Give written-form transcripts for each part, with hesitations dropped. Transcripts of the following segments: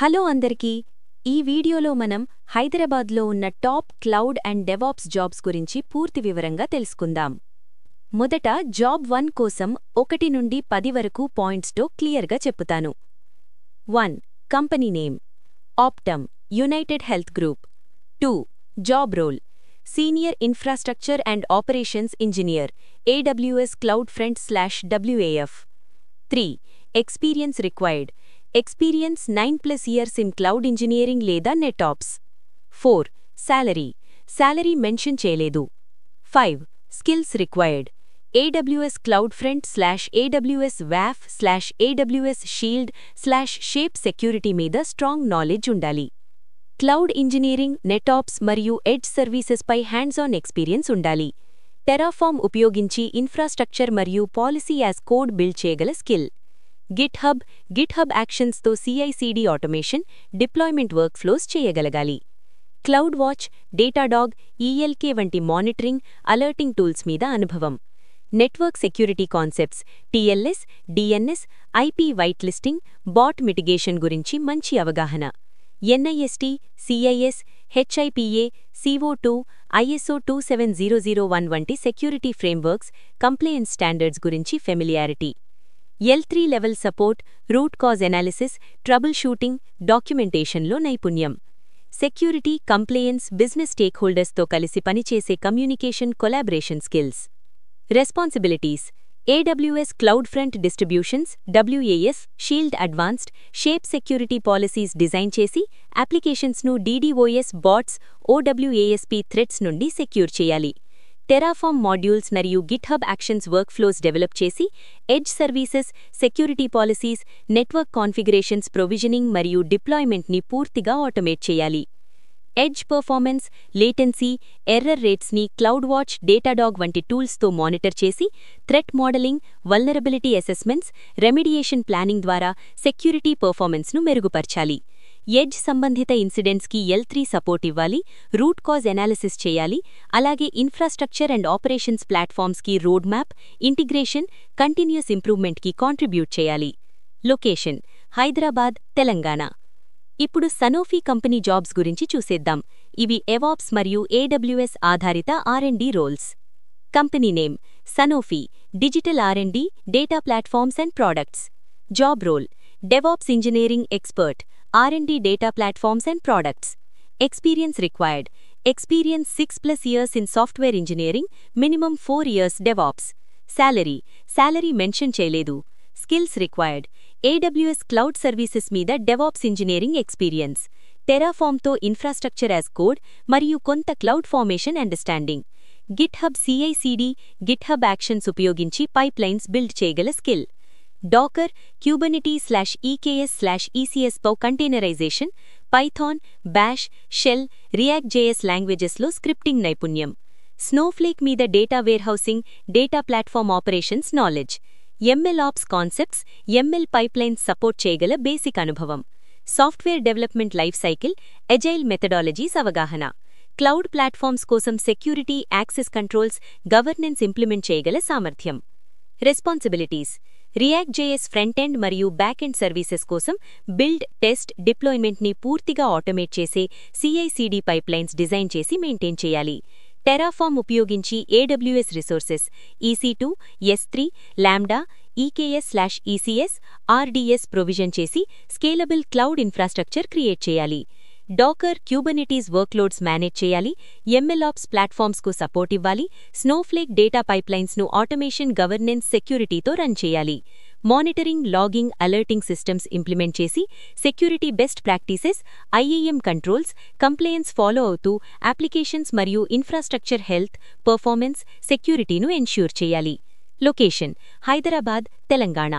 Hello అందరికీ. ఈ వీడియోలో మనం హైదరాబాద్లో ఉన్న top cloud and DevOps jobs గురించి పూర్తి వివరంగా తెలుసుకుందాం. మొదట జాబ్ 1 కోసం 1 నుండి 10 వరకు పాయింట్స్తో క్లియర్గా చెప్పుతాను. 1. Company name Optum United Health Group. 2. Job role senior infrastructure and operations engineer AWS CloudFront/WAF. 3. Experience required experience 9+ years in cloud engineering లేదా నెటాప్స్. 4. శాలరీ మెన్షన్ చేయలేదు. 5. Skills required AWS CloudFront/AWS WAF/AWS Shield/Shape security మీద strong knowledge ఉండాలి. Cloud engineering, netops మరియు edge సర్వీసెస్పై hands on experience ఉండాలి. Terraform ఉపయోగించి infrastructure మరియు policy as code build చేయగల skill. GitHub యాక్షన్స్తో CI/CD automation, deployment workflows చేయగలగాలి. క్లౌడ్ వాచ్, డేటాడాగ్, ELK వంటి మానిటరింగ్, అలర్టింగ్ టూల్స్ మీద అనుభవం. Network security concepts, TLS, DNS, IP white listing, bot mitigation గురించి మంచి అవగాహన. NIST, CIS, HIPA, CO2, ISO 27001 వంటి security frameworks, compliance standards గురించి familiarity. L3 level support, root cause analysis, troubleshooting, డాక్యుమెంటేషన్లో నైపుణ్యం. Security, compliance, business స్టేక్హోల్డర్స్తో కలిసి పనిచేసే communication, collaboration skills. Responsibilities AWS CloudFront distributions, WAF, shield advanced, shape security policies design చేసి అప్లికేషన్స్ను DDoS, bots, OWASP threats నుండి secure చేయాలి. Terraform modules మరియు గిట్హబ్ యాక్షన్స్ వర్క్ఫ్లోస్ డెవలప్ చేసి edge services, security policies, network configurations provisioning మరియు డిప్లాయ్మెంట్ని పూర్తిగా automate చేయాలి. ఎడ్జ్ పర్ఫార్మెన్స్, లేటెన్సీ, ఎర్రర్ రేట్స్ని క్లౌడ్ వాచ్, డేటాడాగ్ వంటి టూల్స్తో మానిటర్ చేసి threat modelling, vulnerability assessments, remediation planning ద్వారా సెక్యూరిటీ పర్ఫార్మెన్స్ను మెరుగుపర్చాలి. ఎడ్జ్ సంబంధిత ఇన్సిడెంట్స్కి L3 సపోర్ట్ ఇవ్వాలి, రూట్ కాజ్ ఎనాలిసిస్ చేయాలి, అలాగే ఇన్ఫ్రాస్ట్రక్చర్ అండ్ ఆపరేషన్స్ ప్లాట్ఫామ్స్కి రోడ్ మ్యాప్, ఇంటిగ్రేషన్, కంటిన్యూస్ ఇంప్రూవ్మెంట్కి కాంట్రిబ్యూట్ చేయాలి. లొకేషన్ హైదరాబాద్, తెలంగాణ. ఇప్పుడు సనోఫీ కంపెనీ జాబ్స్ గురించి చూసేద్దాం. ఇవి ఎవాప్స్ మరియు AWS ఆధారిత R&D roles. Company name Sanofi digital R&D, data platforms and products. Job role DevOps engineering expert, R&D data platforms and products. Experience required experience 6+ years in software engineering, minimum 4 years DevOps. Salary mention చేయలేదు. Skills required AWS cloud services మీద DevOps engineering experience, టెరాఫార్మ్తో infrastructure as code మరియు కొంత CloudFormation understanding. GitHub CI/CD, GitHub actions ఉపయోగించి pipelines build చేయగల skill. Docker, Kubernetes/EKS/ECS containerization, Python, bash, shell, React.js లాంగ్వేజెస్లో scripting నైపుణ్యం. Snowflake మీద data warehousing, data platform operations knowledge. MLOps concepts, ML pipelines support చేయగల basic అనుభవం. Software development life cycle, agile methodologies అవగాహన. Cloud platforms కోసం security, access controls, governance implement చేయగల సామర్థ్యం. Responsibilities React.js front end మరియు back end services కోసం build, test, డిప్లాయ్మెంట్ని పూర్తిగా automate చేసే CI/CD పైప్లైన్స్ డిజైన్ చేసి మెయింటైన్ చేయాలి. టెరాఫార్మ్ ఉపయోగించి AWS resources EC2, S3, lambda, EKS/ECS, RDS provision చేసి స్కేలబుల్ క్లౌడ్ ఇన్ఫ్రాస్ట్రక్చర్ క్రియేట్ చేయాలి. డాకర్, Kubernetes వర్క్లోడ్స్ మేనేజ్ చేయాలి. MLOps ప్లాట్ఫామ్స్కు సపోర్ట్ ఇవ్వాలి. స్నోఫ్లేక్ డేటా పైప్లైన్స్ను ఆటోమేషన్, గవర్నెన్స్, సెక్యూరిటీతో రన్ చేయాలి. Monitoring, logging, alerting systems implement చేసి security best practices, IAM controls, compliance follow అవుతూ అప్లికేషన్స్ మరియు ఇన్ఫ్రాస్ట్రక్చర్ హెల్త్, పర్ఫార్మెన్స్, సెక్యూరిటీను ఎన్ష్యూర్ చేయాలి. Location Hyderabad, Telangana.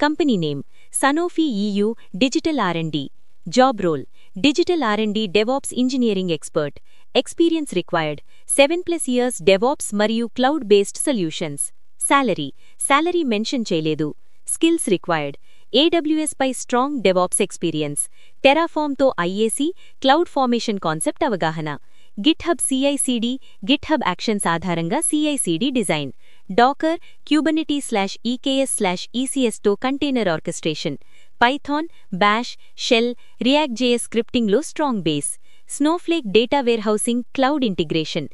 Company name Sanofi EU digital R&D. Job role digital R&D DevOps engineering expert. Experience required 7+ years DevOps మరియు cloud based solutions. Salary mention చేయలేదు. Skills required AWS పై strong DevOps experience, టెరాఫార్మ్తో IAC, CloudFormation concept అవగాహన. GitHub CI/CD, GitHub actions ఆధారంగా CI/CD design. Docker, Kubernetes/EKS/ECSతో container orchestration. Python, bash, shell, రియాక్ట్.js స్క్రిప్టింగ్లో strong base. Snowflake data warehousing, cloud integration,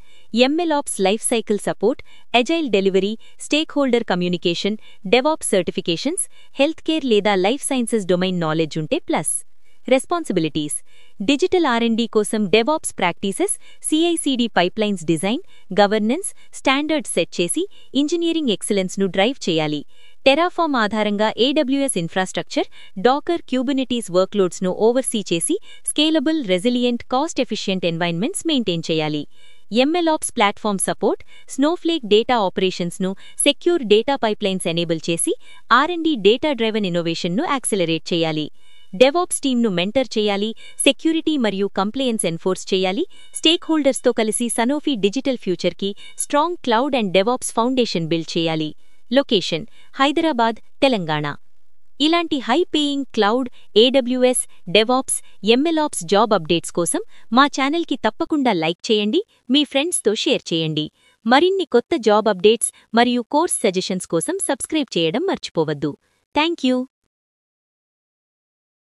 MLOps lifecycle support, agile delivery, stakeholder communication, DevOps certifications, healthcare లేదా life sciences domain knowledge ఉంటే plus. Responsibilities: digital R&D కోసం DevOps practices, CI/CD pipelines design, governance, standards set చేసి engineering ఎక్సలెన్స్ను drive చేయాలి. Terraform ఆధారంగా AWS infrastructure, Docker, Kubernetes వర్క్లోడ్స్ను oversee చేసి scalable, resilient, cost efficient environments maintain చేయాలి. MLOps platform support, Snowflake data ఆపరేషన్స్ను, secure data pipelines enable చేసి R&D data driven ఇన్నోవేషన్ను యాక్సిలరేట్ చేయాలి. డెవాప్స్ టీమ్ను మెంటర్ చేయాలి, సెక్యూరిటీ మరియు కంప్లయన్స్ ఎన్ఫోర్స్ చేయాలి. స్టేక్ హోల్డర్స్తో కలిసి సనోఫీ డిజిటల్ ఫ్యూచర్కి strong cloud and DevOps foundation build చేయాలి. లొకేషన్: హైదరాబాద్, తెలంగాణ. ఇలాంటి high paying cloud, AWS, DevOps, MLOps job updates కోసం మా ఛానల్కి తప్పకుండా లైక్ చేయండి, మీ ఫ్రెండ్స్తో షేర్ చేయండి. మరిన్ని కొత్త జాబ్ అప్డేట్స్ మరియు కోర్స్ సజెషన్స్ కోసం సబ్స్క్రైబ్ చేయడం మర్చిపోవద్దు. Thank you.